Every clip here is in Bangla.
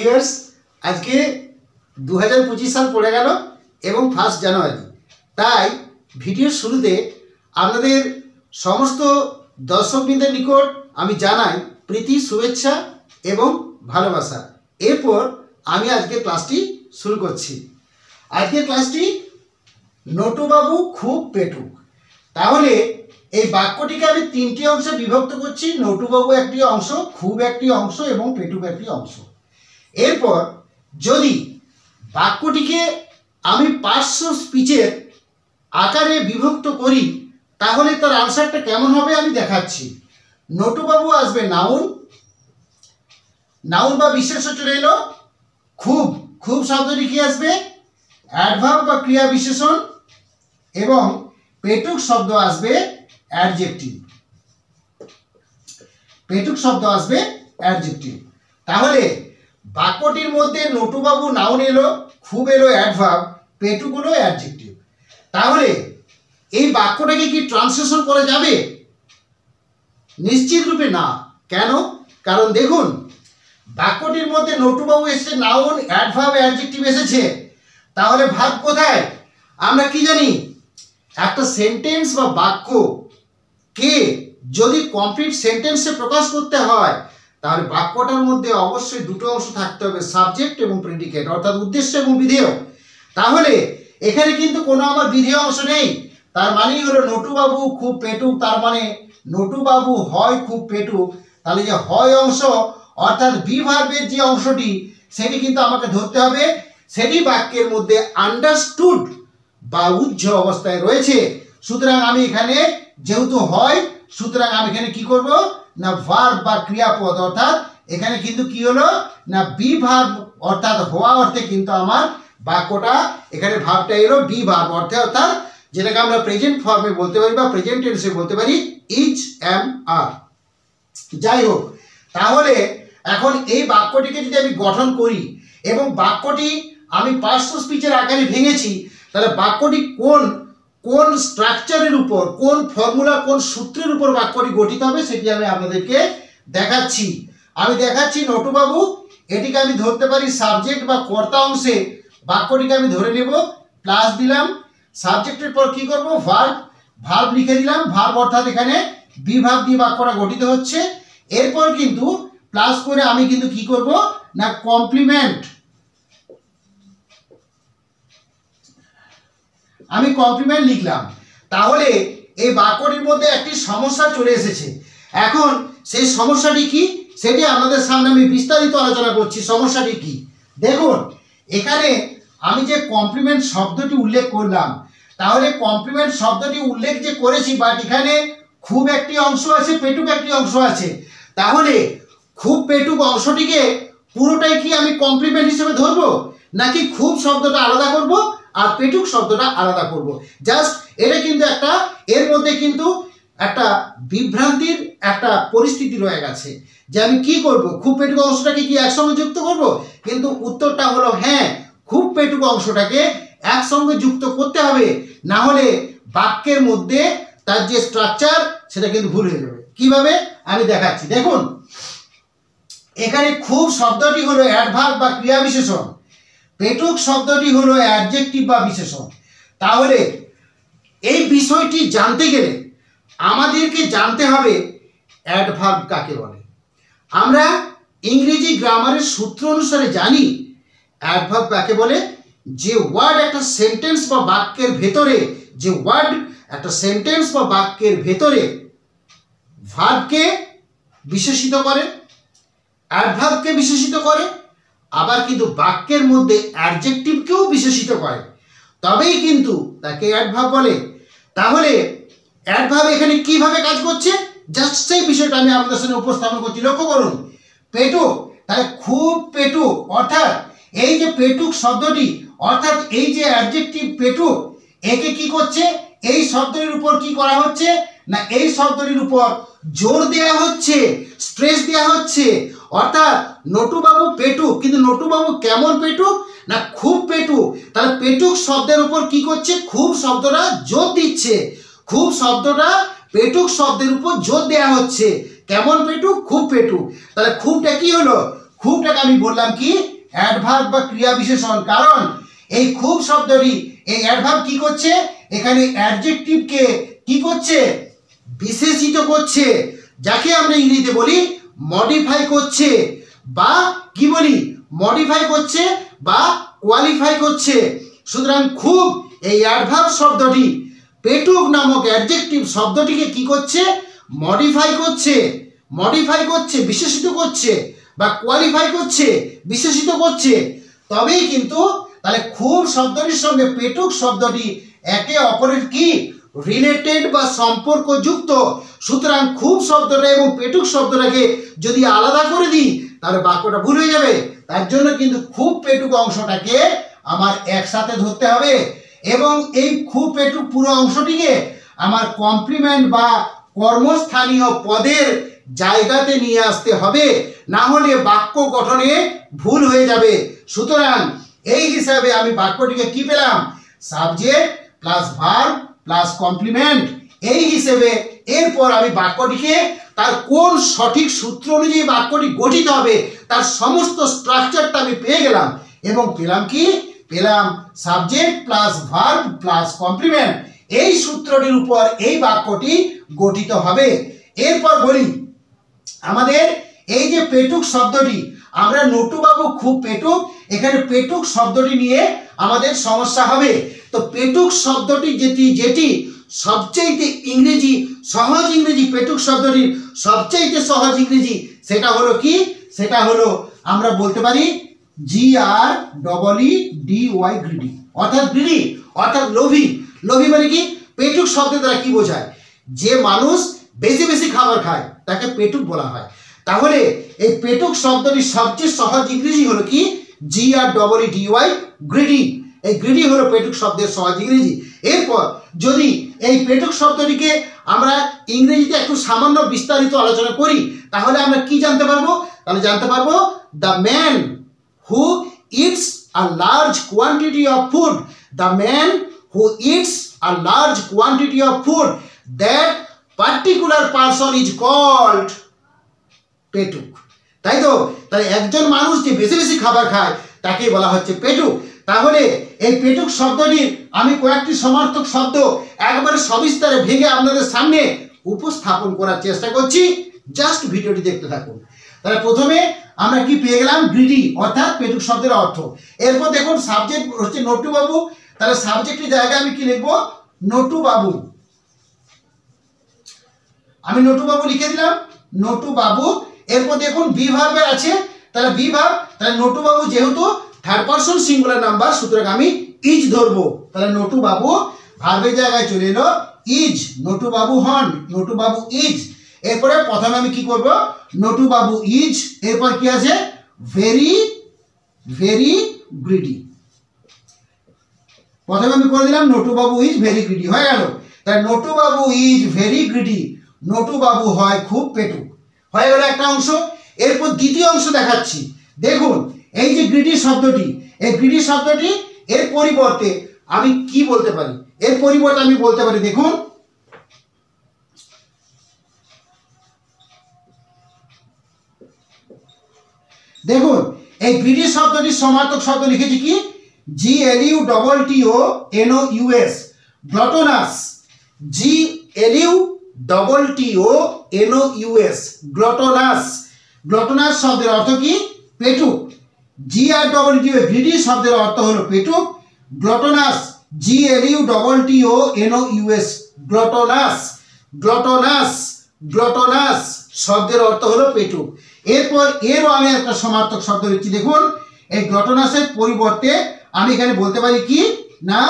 ভিউয়ার্স, আজকে 2025 সাল পড়ে গেল এবং 1 জানুয়ারি। তাই ভিডিওর শুরুতে আপনাদের সমস্ত দর্শকবৃন্দের নিকট আমি জানাই প্রীতি, শুভেচ্ছা এবং ভালোবাসা। এরপর আমি আজকের ক্লাসটি শুরু করছি। আজকের ক্লাসটি নটুবাবু খুব পেটুক। তাহলে এই বাক্যটিকে আমি 3টি অংশে বিভক্ত করছি। নটুবাবু একটি অংশ, খুব একটি অংশ এবং পেটুক একটি অংশ। এরপর যদি বাক্যটিকে আমি পার্শ্ব স্পিচের আকারে বিভক্ত করি তাহলে তার আনসারটা কেমন হবে আমি দেখাচ্ছি। নটুবাবু আসবে নাউন, নাউন বা বিশেষ্য চলে এলো। খুব, খুব শব্দটি কি আসবে? অ্যাডভার্ব বা ক্রিয়া বিশেষণ। এবং পেটুক শব্দ আসবে অ্যাডজেক্টিভ। পেটুক শব্দ আসবে অ্যাডজেক্টিভ। তাহলে বাক্যটির মধ্যে নটুবাবু নাউন এলো, খুব এলো অ্যাডভার্ব, পেটুক হলো অ্যাডজেক্টিভ। তাহলে এই বাক্যটাকে কি ট্রান্সলেশন করা যাবে? নিশ্চিত রূপে না। কেন? কারণ দেখুন, বাক্যটির মধ্যে নটুবাবু এসেছে, নাউন, অ্যাডভার্ব, অ্যাডজেক্টিভ এসেছে। তাহলে ভার্ব কোথায়? আমরা কি জানি, একটা সেন্টেন্স বা বাক্য কে যদি কমপ্লিট সেন্টেন্সে প্রকাশ করতে হয় তাহলে বাক্যটার মধ্যে অবশ্যই দুটো অংশ থাকতে হবে, সাবজেক্ট এবং প্রেডিকেট, অর্থাৎ উদ্দেশ্য এবং বিধেয়। তাহলে এখানে কিন্তু কোনো আমার বিধেয় অংশ নেই। তার মানেই হলো নটুবাবু খুব পেটুক, তার মানে নটুবাবু হয় খুব পেটুক। তাহলে যে হয় অংশ অর্থাৎ বি ভার্বের যে অংশটি সেটি কিন্তু আমাকে ধরতে হবে, সেটি বাক্যের মধ্যে আন্ডারস্টুড বা উজ্জ অবস্থায় রয়েছে। সুতরাং আমি এখানে যেহেতু হয়, সুতরাং আমি এখানে কি করব না ভার্ব বা ক্রিয়াপদ, অর্থাৎ এখানে কিন্তু কি হলো না বি ভার্ব অর্থাৎ হওয়া অর্থে কিন্তু আমার বাক্যটা এখানে ভার্বটা এলো বি ভার্ব অর্থে, অর্থাৎ যেটাকে আমরা প্রেজেন্ট ফর্মে বলতে পারি বা প্রেজেন্ট টেন্সে বলতে পারি ইজ, এম, আর। যাই হোক, তাহলে এখন এই বাক্যটিকে যদি আমি গঠন করি এবং বাক্যটি আমি পার্শ্ব স্পিচের আকারে ভেঙেছি, তাহলে বাক্যটি কোন কোন স্ট্রাকচারের উপর, কোন ফর্মুলা, কোন সূত্রের উপর বাক্যটি গঠিত হবে সেটি আমি আপনাদেরকে দেখাচ্ছি। আমি দেখাচ্ছি নটুবাবু, এটিকে আমি ধরতে পারি সাবজেক্ট বা কর্তা অংশে। বাক্যটিকে আমি ধরে নেব, প্লাস দিলাম, সাবজেক্টের পর কি করব ভার্ব, ভার্ব লিখে দিলাম। ভার্ব অর্থাৎ এখানে বিভাগ দিয়ে বাক্যটা গঠিত হচ্ছে। এরপর কিন্তু প্লাস করে আমি কিন্তু কি করব না কমপ্লিমেন্ট, আমি কমপ্লিমেন্ট লিখলাম। তাহলে এই বাক্যটির মধ্যে একটি সমস্যা চলে এসেছে। এখন সেই সমস্যাটি কি সেটি আপনাদের সামনে আমি বিস্তারিত আলোচনা করছি। সমস্যাটি কি দেখুন, এখানে আমি যে কমপ্লিমেন্ট শব্দটি উল্লেখ করলাম, তাহলে কমপ্লিমেন্ট শব্দটি উল্লেখ যে করেছি, বাট এখানে খুব একটি অংশ আছে, পেটুক একটি অংশ আছে। তাহলে খুব পেটুক অংশটিকে পুরোটাই কি আমি কমপ্লিমেন্ট হিসেবে ধরবো, নাকি খুব শব্দটা আলাদা করব আর পেটুক শব্দটা আলাদা করব? জাস্ট এটা কিন্তু একটা, এর মধ্যে কিন্তু একটা বিভ্রান্তির একটা পরিস্থিতি রয়ে গেছে যে আমি কি করব, খুব পেটুক অংশটাকে কি একসঙ্গে যুক্ত করব? কিন্তু উত্তরটা হলো হ্যাঁ, খুব পেটুক অংশটাকে একসঙ্গে যুক্ত করতে হবে, না হলে বাক্যের মধ্যে তার যে স্ট্রাকচার সেটা কিন্তু ভুল হয়ে যাবে। কিভাবে আমি দেখাচ্ছি। দেখুন, এখানে খুব শব্দটি হলো অ্যাডভার্ব বা ক্রিয়া বিশেষণ, পেটুক শব্দটি হলো অ্যাডজেক্টিভ বা বিশেষণ। তাহলে এই বিষয়টি জানতে গেলে আমাদেরকে জানতে হবে অ্যাডভার্ব কাকে বলে। আমরা ইংরেজি গ্রামারের সূত্র অনুসারে জানি অ্যাডভার্ব কাকে বলে, যে ওয়ার্ড একটা সেন্টেন্স বা বাক্যের ভেতরে, যে ওয়ার্ড একটা সেন্টেন্স বা বাক্যের ভেতরে ভার্বকে বিশেষিত করে, অ্যাডভার্বকে বিশেষিত করে, আবার কিন্তু বাক্যের মধ্যে অ্যাডজেক্টিভকেও বিশেষিত করে, তবেই কিন্তু তাকে অ্যাডভার্ব বলে। তাহলে অ্যাডভার্ব এখানে কিভাবে কাজ করছে জাস্ট সেই বিষয়টা আমি আপনাদের সামনে উপস্থাপন করছি। লক্ষ্য করুন, পেটুক, তাহলে খুব পেটুক, অর্থাৎ এই যে পেটুক শব্দটি অর্থাৎ এই যে অ্যাডজেক্টিভ পেটুক, একে কি করছে, এই শব্দটির উপর কি করা হচ্ছে না এই শব্দটির উপর জোর দেওয়া হচ্ছে, স্ট্রেস দেওয়া হচ্ছে। অর্থাৎ নটুবাবু পেটুক, কিন্তু নটুবাবু কেমন পেটুক না খুব পেটুক। তাহলে পেটুক শব্দের উপর কি করছে, খুব শব্দটা জোর দিচ্ছে, খুব শব্দটা পেটুক শব্দের উপর জোর দেওয়া হচ্ছে। কেমন পেটুক? খুব পেটুক। তাহলে খুবটা কি হলো, খুবটাকে আমি বললাম কি অ্যাডভার্ব বা ক্রিয়া বিশেষণ। কারণ এই খুব শব্দটি, এই অ্যাডভার্ব কি করছে, এখানে অ্যাডজেক্টিভকে কি করছে, বিশেষিত করছে, যাকে আমরা ইংরেজিতে বলি মডিফাই করছে, বা কি বলি মডিফাই করছে বা কোয়ালিফাই করছে। সুতরাং খুব এই অ্যাডভার্ব শব্দটি পেটুক নামক অ্যাডজেক্টিভ শব্দটিকে কি করছে, মডিফাই করছে, মডিফাই করছে, বিশেষিত করছে, বা কোয়ালিফাই করছে, বিশেষিত করছে। তবেই কিন্তু তাহলে খুব শব্দটির সঙ্গে পেটুক শব্দটি একে অপরের কি রিলেটেড বা সম্পর্কযুক্ত। সুতরাং খুব শব্দটা এবং পেটুক শব্দটাকে যদি আলাদা করে দিই তাহলে বাক্যটা ভুল হয়ে যাবে। তার জন্য কিন্তু খুব পেটুক অংশটাকে আমার একসাথে ধরতে হবে, এবং এই খুব পেটুক পুরো অংশটিকে আমার কমপ্লিমেন্ট বা কর্মস্থানীয় পদের জায়গাতে নিয়ে আসতে হবে, না হলে বাক্য গঠনে ভুল হয়ে যাবে। সুতরাং এই হিসাবে আমি বাক্যটিকে কি পেলাম, subject plus verb plus complement, এই হিসেবে এরপর আমি বাক্যটিকে তার কোন সঠিক সূত্র অনুযায়ী বাক্যটি গঠিত হবে তার সমস্ত স্ট্রাকচারটা আমি পেয়ে গেলাম, এবং পেলাম কি, পেলাম subject plus verb plus complement. এই সূত্রটির উপর এই বাক্যটি গঠিত হবে। এরপর বলি, আমাদের এই যে পেটুক শব্দটি, আমরা নটুবাবু খুব পেটুক, এখানে পেটুক শব্দটি নিয়ে আমাদের সমস্যা হবে। তো পেটুক শব্দটি যেটি সবচেয়ে ইংরেজি সহজ ইংরেজি, পেটুক শব্দটির সবচেয়ে সহজ ইংরেজি সেটা হলো কি, সেটা হলো আমরা বলতে পারি GREEDY, গ্রিডি, অর্থাৎ গ্রিডি অর্থাৎ লোভী। লোভী মানে কি, পেটুক শব্দের দ্বারা কি বোঝায়, যে মানুষ বেশি বেশি খাবার খায় তাকে পেটুক বলা হয়। তাহলে এই পেটুক শব্দটির সবচেয়ে সহজ ইংরেজি হলো কি, GREEDY, গ্রিডি। এই গ্রিডি হলো পেটুক শব্দের সহজ ইংরেজি। এরপর যদি এই পেটুক শব্দটিকে আমরা ইংরেজিতে একটু সামান্য বিস্তারিত আলোচনা করি তাহলে আমরা কি জানতে পারবো, তাহলে জানতে পারবো the man who eats a large quantity of food, the man who eats a large quantity of food, that particular person is called পেটুক। তাই তো, তাহলে একজন মানুষ যে বেশি বেশি খাবার খায় তাকে বলা হচ্ছে পেটুক। তাহলে এই পেটুক শব্দটির আমি কয়েকটি সমার্থক শব্দ একবারে সবিস্তারে ভেঙে আপনাদের সামনে উপস্থাপন করার চেষ্টা করছি, জাস্ট ভিডিওটি দেখতে থাকুন। তাহলে প্রথমে আমরা কি পেয়ে গেলাম, গ্রিডি অর্থাৎ পেটুক শব্দের অর্থ। এরপর দেখুন সাবজেক্ট হচ্ছে নটুবাবু, তাহলে সাবজেক্টের জায়গায় আমি কি লিখবো, নটুবাবু। আমি নটুবাবু লিখে দিলাম, নটুবাবু। এরপর দেখুন বি ভার্বের আছে, তাহলে বি ভার্ব, তাহলে নটুবাবু যেহেতু থার্ড পারসন সিঙ্গুলার নাম্বার সুতরাং আমি ইজ ধরবো, তাহলে নটুবাবু ভার্বের জায়গায় চলে এলো ইজ, নটুবাবু হন, নটুবাবু ইজ। এরপরে প্রথমে আমি কি করব, নটুবাবু ইজ, এরপর কি আছে, ভেরি ভেরি গ্রিডি। প্রথমে আমি করে দিলাম নটুবাবু ইজ ভেরি গ্রিডি, হয়ে গেল। তাই নটুবাবু ইজ ভেরি গ্রিডি, নটুবাবু হয় খুব পেটুক, হয়ে গেল একটা অংশ। এরপর দ্বিতীয় অংশ দেখাচ্ছি। দেখুন এই যে গ্রিডি শব্দটি, এই গ্রিডি শব্দটি এর পরিবর্তে আমি কি বলতে পারি, এর পরিবর্তে আমি বলতে পারি, দেখুন দেখুন এই গ্রিডি শব্দটির সমার্থক শব্দ লিখেছি কি, GLUTTONOUS, গ্লটোনাস, GLUTTONOUS, গ্লটোনাস। গ্লটোনাস শব্দের অর্থ কি, পেটুক। GREEDY, গ্রিডি শব্দের অর্থ হলো পেটুক। গ্লটোনাস, GLUTTONOUS, গ্লটোনাস, গ্লটোনাস, গ্লটোনাস শব্দের অর্থ হলো পেটুক। এরপর এরও আমি একটা সমার্থক শব্দ লিখছি, দেখুন এই গ্লটোনাসের পরিবর্তে আমি এখানে বলতে পারি কি না,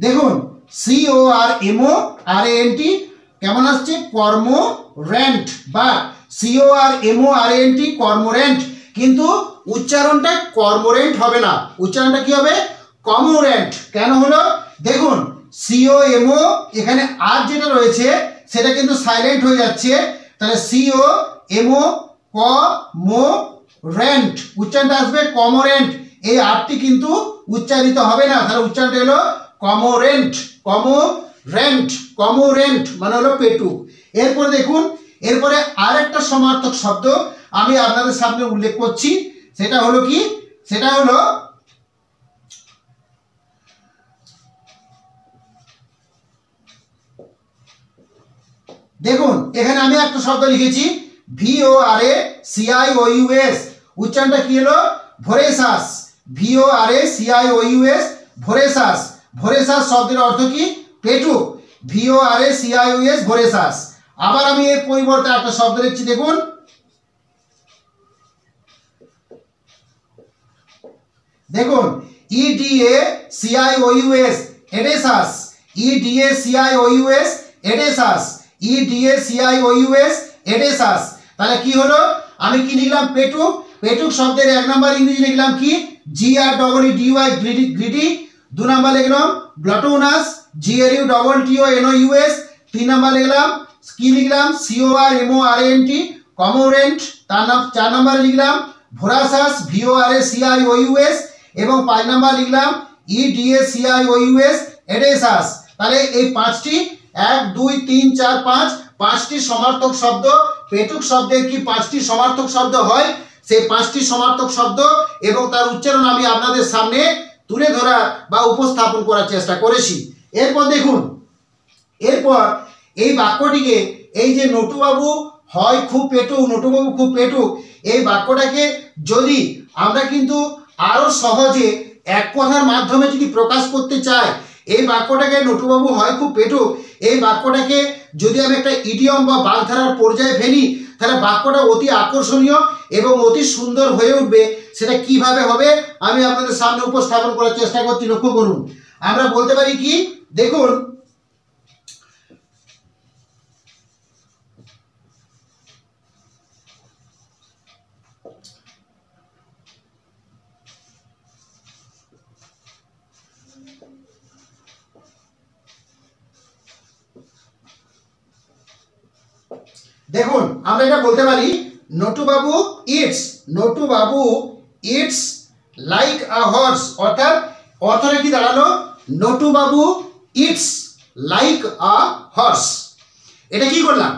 দেখুন CORMORANT কেমন আসছে, কর্মরেন্ট, বা CORMORANT কর্মরেন্ট, কিন্তু উচ্চারণটা কর্মরেন্ট হবে না, উচ্চারণটা কি হবে, কমোরেন্ট। কেন হলো, দেখুন COMO এখানে আর যেটা রয়েছে সেটা কিন্তু সাইলেন্ট হয়ে যাচ্ছে, তাহলে COMORANT উচ্চারণটা আসবে কমোরেন্ট, এই আরটি কিন্তু উচ্চারিত হবে না, তাহলে উচ্চারণটা হলো কমোরেন্ট, কমোরেন্ট, কমোরেন্ট মানে হলো পেটুক। এরপর দেখুন এরপরে আর একটা সমার্থক শব্দ আমি আপনাদের সামনে উল্লেখ করছি, সেটা হলো কি, সেটা হলো দেখুন এখানে আমি একটা শব্দ লিখেছি VORACIOUS, উচ্চারণটা কি হলো ভোরেসাস। VORACIOUS ভোরেসাস। ভোরেসাস শব্দের অর্থ কি পেটুক। VORACIOUS ভোরেসাস। আবার আমি এর পরিবর্তে একটা শব্দ লিখছি, দেখুন দেখুন EDACIOUS এডেসাস। EDACIOUS এডেসাস। EDACIOUS এডেসাস। তাহলে কি হলো, আমি কি লিখলাম পেটুক। পেটুক শব্দের 1 নম্বর ইংরেজি লিখলাম কি GREEDY গ্রিডি। 2 নম্বর লিখলাম গ্লটোনাস GLUTTONOUS। 3 নম্বর লিখলাম কি লিখলাম CORMORANT কমোরেন্ট। 4 নম্বরে লিখলাম ভোরাসাস VORACIOUS এবং 5 নম্বর লিখলাম EDACIOUS এডেসাস। তাহলে এই 5টি 1 2 3 4 5 5টি সমার্থক শব্দ। পেটুক শব্দের কি 5টি সমার্থক শব্দ হয়, সেই 5টি সমার্থক শব্দ এবং তার উচ্চারণ আমি আপনাদের সামনে তুলে ধরা বা উপস্থাপন করার চেষ্টা করেছি। এরপর দেখুন, এরপর এই বাক্যটিকে, এই যে নটুবাবু হয় খুব পেটুক, নটুবাবু খুব পেটুক, এই বাক্যটাকে যদি আমরা কিন্তু আরো সহজে এক কথার মাধ্যমে যদি প্রকাশ করতে চাই, এই বাক্যটাকে নটুবাবু হয় খুব পেটুক, এই বাক্যটাকে যদি আমি একটা ইডিয়ম বা বাগধারার পর্যায়ে ফেলি, তাহলে বাক্যটা অতি আকর্ষণীয় এবং অতি সুন্দর হয়ে উঠবে। সেটা কিভাবে হবে আমি আপনাদের সামনে উপস্থাপন করার চেষ্টা করছি। লক্ষ্য করুন, আমরা বলতে পারি কি, দেখুন দেখুন আমরা এটা বলতে পারি নটুবাবু ইটস লাইক আ হর্স। অর্থাৎ অর্থটা কি দাঁড়ালো, নটুবাবু ইটস লাইক আ হর্স। এটা কি করলাম,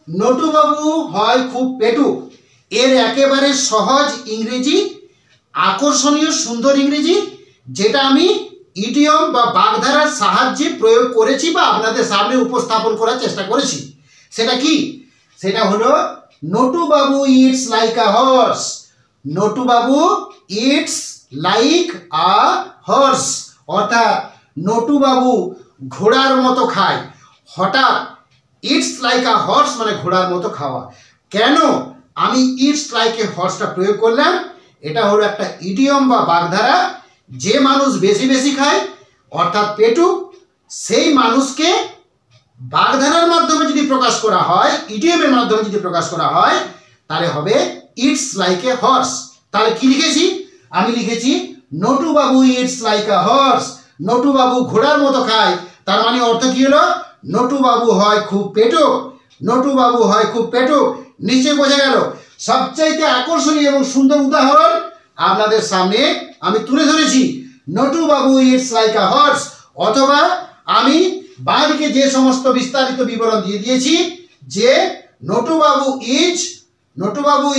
নটুবাবু হয় খুব পেটুক, এর একেবারে সহজ ইংরেজি, আকর্ষণীয় সুন্দর ইংরেজি, যেটা আমি ইডিয়ম বা বাগধারার সাহায্যে প্রয়োগ করেছি বা আপনাদের সামনে উপস্থাপন করার চেষ্টা করেছি। সেটা কি, সেটা হলো Natubabu eats like a horse. Natubabu eats like a horse, অর্থাৎ নটুবাবু ঘোড়ার মতো খায়। হঠাৎ ইটস লাইক আ হর্স মানে ঘোড়ার মতো খাওয়া। কেন আমি ইটস লাইক এ হর্সটা প্রয়োগ করলাম, এটা হলো একটা ইডিয়ম বা বাগধারা। যে মানুষ বেশি বেশি খায় অর্থাৎ পেটুক, সেই মানুষকে বাগধারার মাধ্যমে যদি প্রকাশ করা হয়, ইডিয়মের মাধ্যমে যদি প্রকাশ করা হয়, তাহলে হবে ইটস লাইক এ হর্স। তাহলে কি লিখেছি, আমি লিখেছি নটুবাবু ইটস লাইক আ হর্স। নটুবাবু ঘোড়ার মতো খায়, তার মানে অর্থ কি হলো, নটুবাবু হয় খুব পেটুক। নটুবাবু হয় খুব পেটুক। নিশ্চয়ই বোঝা গেল। সবচাইতে আকর্ষণীয় এবং সুন্দর উদাহরণ আপনাদের সামনে আমি তুলে ধরেছি, নটুবাবু ইটস লাইক আ হর্স। অথবা আমি বাঁদিকে যে সমস্ত বিস্তারিত বিবরণ দিয়ে দিয়েছি, যে Natubabu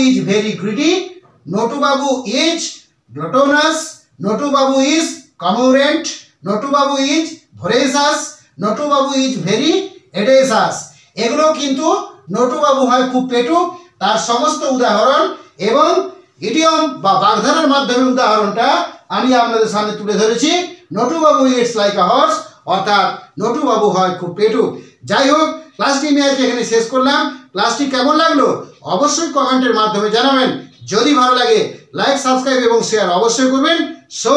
is very greedy, Natubabu is gluttonous, Natubabu is cormorant, Natubabu is voracious, Natubabu is very edacious. এগুলো কিন্তু নটুবাবু হয় খুব পেটুক তার সমস্ত উদাহরণ এবং ইডিয়ম বা বাগধারার মাধ্যমে উদাহরণটা আমি আপনাদের সামনে তুলে ধরেছি। নটুবাবু ইটস লাইক আ হর্স, অর্থাৎ নটুবাবু হয় খুব পেটুক। যাই হোক, ক্লাসটি আমি আজকে এখানে শেষ করলাম। ক্লাসটি কেমন লাগলো অবশ্যই কমেন্টের মাধ্যমে জানাবেন। যদি ভালো লাগে লাইক, সাবস্ক্রাইব এবং শেয়ার অবশ্যই করবেন। So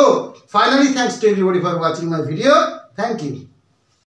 finally thanks to everybody for watching my video. Thank you.